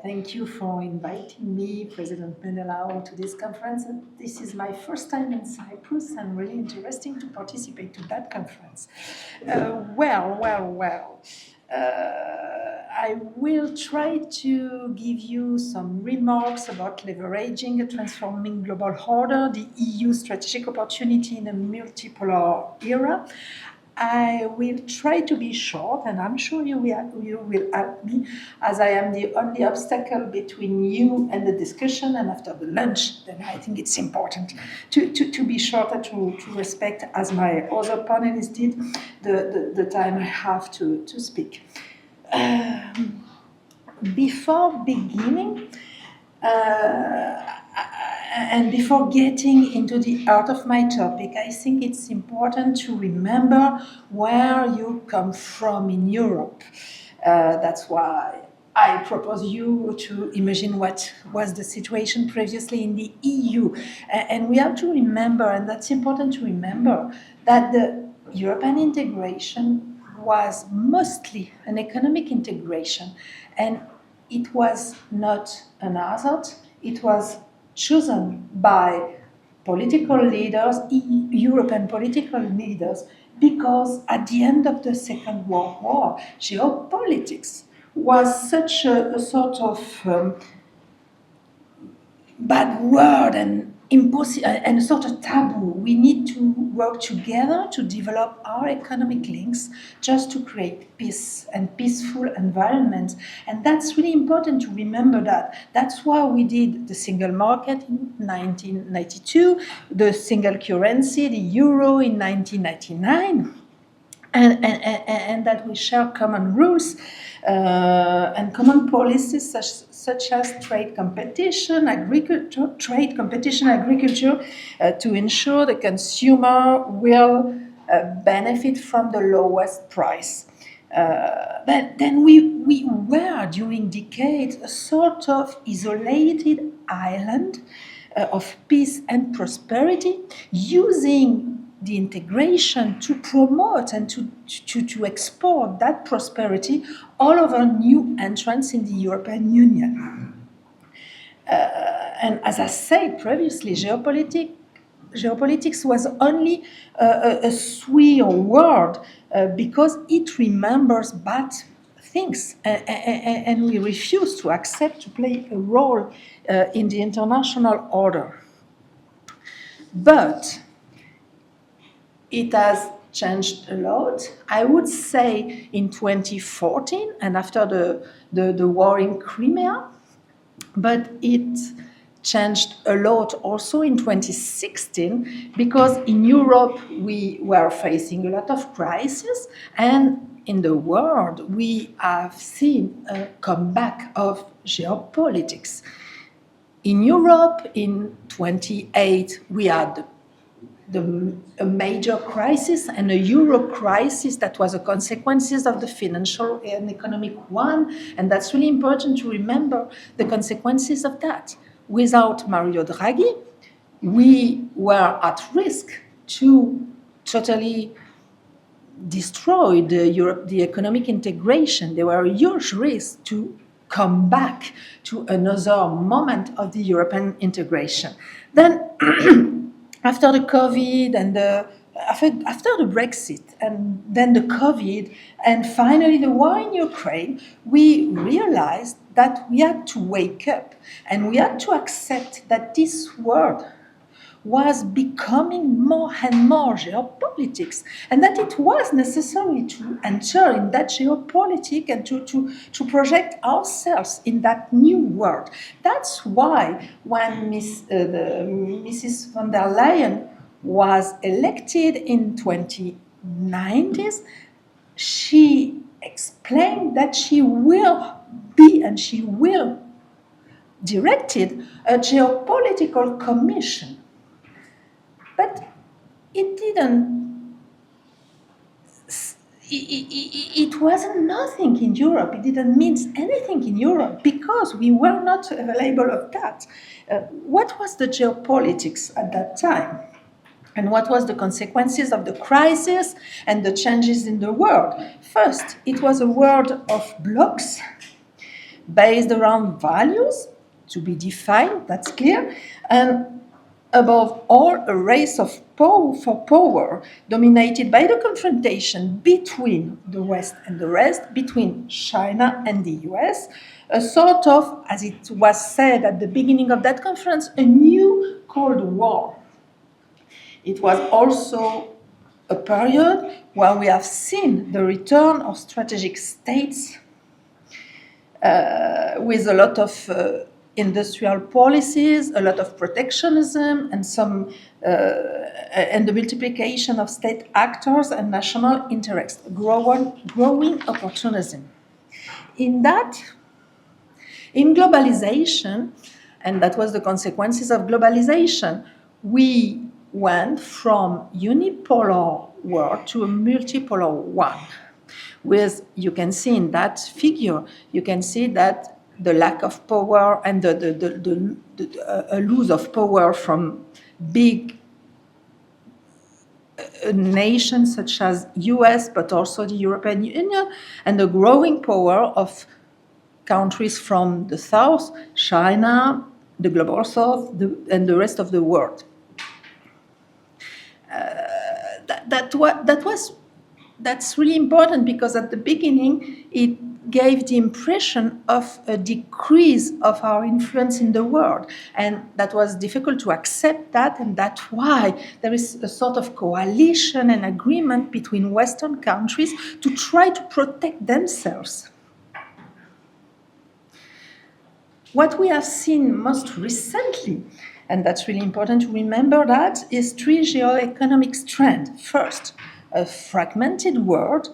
Thank you for inviting me, President Menelao, to this conference. This is my first time in Cyprus and really interesting to participate to that conference. I will try to give you some remarks about leveraging a transforming global order, the EU strategic opportunity in a multipolar era. I will try to be short, and I'm sure you will help me, as I am the only obstacle between you and the discussion. And after the lunch, then I think it's important to be short and to respect, as my other panelists did, the time I have to speak. Before beginning, and before getting into the heart of my topic, I think it's important to remember where you come from in Europe. That's why I propose you to imagine what was the situation previously in the EU. And we have to remember, and that's important to remember, that the European integration was mostly an economic integration. And it was not an hazard, it was chosen by political leaders, European political leaders, because at the end of the Second World War, geopolitics was such a sort of bad word and a sort of taboo. We need to work together to develop our economic links just to create peace and peaceful environments. And that's really important to remember that. That's why we did the single market in 1992, the single currency, the euro in 1999. And that we share common rules and common policies such as trade competition, agriculture, to ensure the consumer will benefit from the lowest price. But then we were, during decades, a sort of isolated island of peace and prosperity, using the integration to promote and to export that prosperity all over new entrants in the European Union. And as I said previously, geopolitics was only a sweet word because it remembers bad things, and we refuse to accept to play a role in the international order. But it has changed a lot. I would say in 2014 and after the war in Crimea, but it changed a lot also in 2016 because in Europe we were facing a lot of crises, and in the world we have seen a comeback of geopolitics. In Europe in 2008 we had a major crisis and a euro crisis that was a consequences of the financial and economic one, and that's really important to remember the consequences of that. Without Mario Draghi, we were at risk to totally destroy the economic integration. There were a huge risk to come back to another moment of the European integration. Then after the COVID and after the Brexit and then the COVID and finally the war in Ukraine, we realized that we had to wake up and we had to accept that this world was becoming more and more geopolitics, and that it was necessary to enter in that geopolitics and to project ourselves in that new world. That's why when Mrs. von der Leyen was elected in 2090s, she explained that she will be and she will directed a geopolitical commission. But it didn't, it wasn't nothing in Europe. It didn't mean anything in Europe because we were not available of that. What was the geopolitics at that time? And what was the consequences of the crisis and the changes in the world? First, it was a world of blocks. based around values to be defined, that's clear, and above all, a race of for power dominated by the confrontation between the West and the rest, between China and the US, a sort of, as it was said at the beginning of that conference, a new Cold War. It was also a period where we have seen the return of strategic states with a lot of industrial policies, a lot of protectionism, and and the multiplication of state actors and national interests, growing opportunism. In globalization, and that was the consequences of globalization, we went from unipolar world to a multipolar one. With, you can see in that figure, you can see that the lack of power and a lose of power from big nations such as US, but also the European Union, and the growing power of countries from the South, China, the Global South, and the rest of the world. That's really important, because at the beginning it gave the impression of a decrease of our influence in the world, and that was difficult to accept that, and that's why there is a sort of coalition and agreement between Western countries to try to protect themselves. What we have seen most recently, and that's really important to remember, that is three geoeconomic trends. First, a fragmented world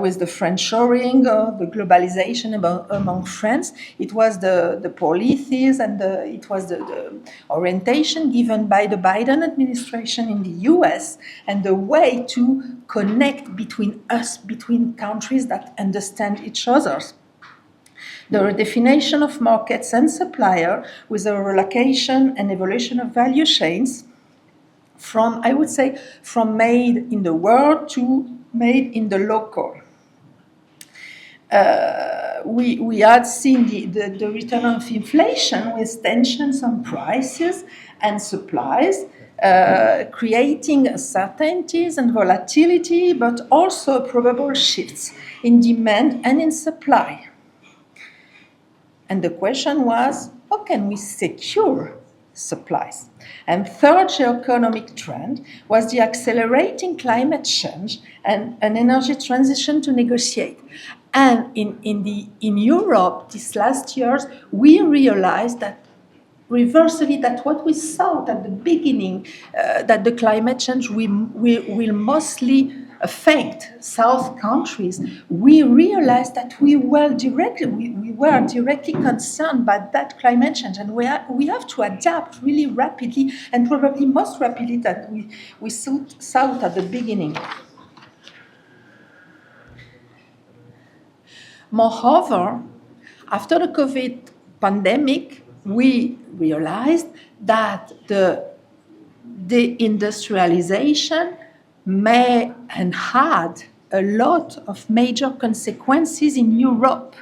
with the friendshoring, the globalization among friends. It was the policies and it was the orientation given by the Biden administration in the US, and the way to connect between us, between countries that understand each other. The redefinition of markets and supplier with a relocation and evolution of value chains from, I would say, from made in the world to made in the local. We had seen the return of inflation with tensions on prices and supplies, creating uncertainties and volatility, but also probable shifts in demand and in supply. And the question was, how can we secure supplies? And third geoeconomic trend was the accelerating climate change and an energy transition to negotiate. And in Europe, these last years, we realized that reversely, that what we thought at the beginning, that the climate change will mostly affect South countries, we realized that we were directly concerned by that climate change, and we have to adapt really rapidly, and probably most rapidly than we thought at the beginning. Moreover, after the COVID pandemic, we realized that the industrialization may and had a lot of major consequences in Europe.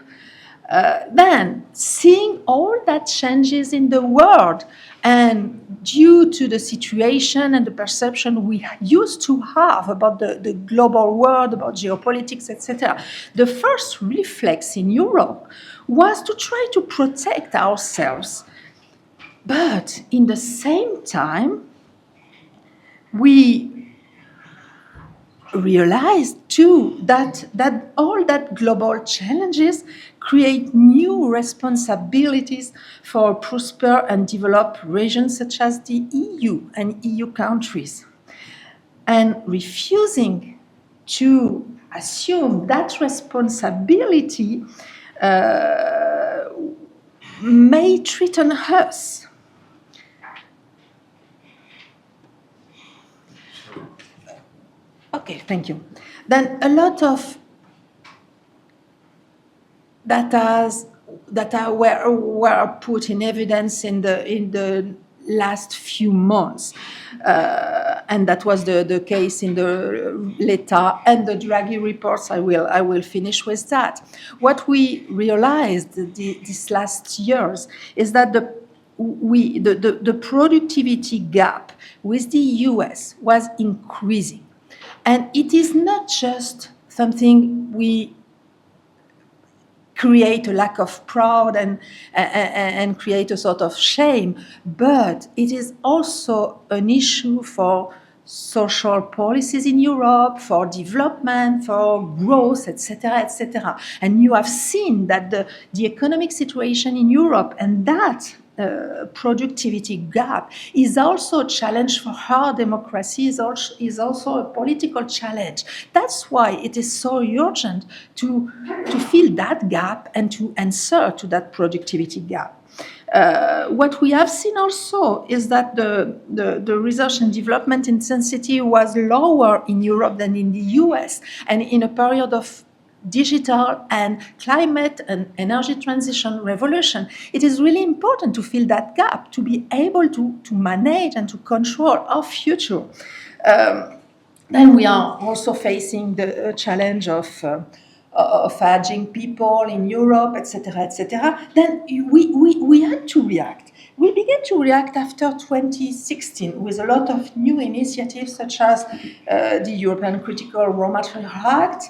Then, seeing all that changes in the world, and due to the situation and the perception we used to have about the global world, about geopolitics, etc., the first reflex in Europe was to try to protect ourselves. But in the same time, we realized too that all that global challenges create new responsibilities for prosper and developed regions such as the EU and EU countries. And refusing to assume that responsibility may threaten us. Okay, thank you. Then a lot of data were put in evidence in the last few months. And that was the case in the L'État and the Draghi reports. I will finish with that. What we realized these last years is that the productivity gap with the US was increasing. And it is not just something we create a lack of pride and create a sort of shame, but it is also an issue for social policies in Europe, for development, for growth, etc., etc. And you have seen that the economic situation in Europe and that productivity gap is also a challenge for our democracy, is also a political challenge. That's why it is so urgent to fill that gap and to answer to that productivity gap. What we have seen also is that the research and development intensity was lower in Europe than in the US, and in a period of digital and climate and energy transition revolution, it is really important to fill that gap, to be able to manage and to control our future. Then we are also facing the challenge of aging people in Europe, etc., etc. Then we had to react. We began to react after 2016 with a lot of new initiatives such as the European Critical Raw Material Act,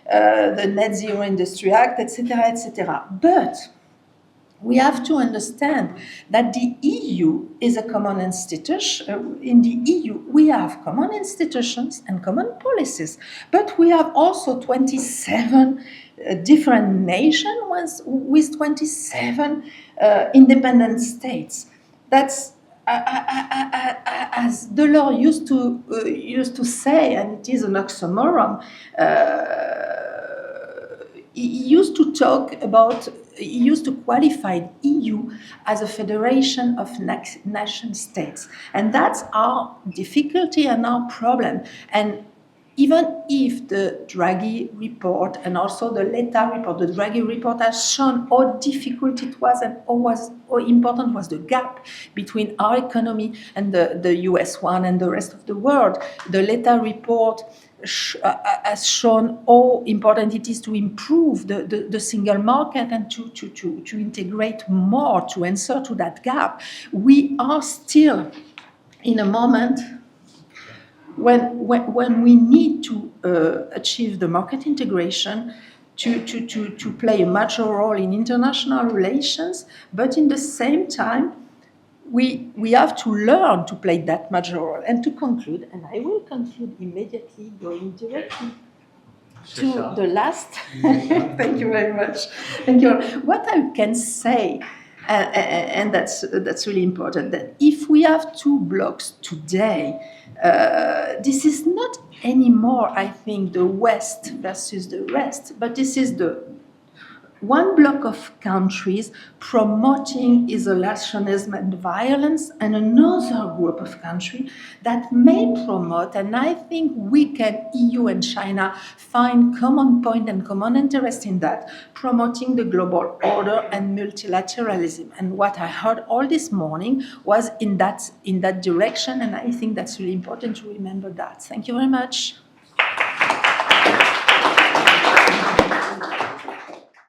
the Net Zero Industry Act, etc., etc. But we have to understand that the EU is a common institution. In the EU, we have common institutions and common policies, but we have also 27 different nations with 27 independent states. That's as Delors used to say, and it is an oxymoron. He used to qualify EU as a federation of nation states. And that's our difficulty and our problem. And even if the Draghi report and also the L'État report, the Draghi report has shown how difficult it was and how important was the gap between our economy and the US one and the rest of the world, the L'État report has shown how important it is to improve the single market and to integrate more, to answer to that gap. We are still in a moment when we need to achieve the market integration, to play a major role in international relations, but in the same time, we have to learn to play that major role. And to conclude, and I will conclude immediately, going directly to the last. Thank you very much. Thank you. What I can say, and that's really important, that if we have two blocks today, this is not anymore, I think, the West versus the rest, but this is the one block of countries promoting isolationism and violence, and another group of countries that may promote, and I think we can, EU and China, find common point and common interest in that, promoting the global order and multilateralism. And what I heard all this morning was in that direction, and I think that's really important to remember that. Thank you very much.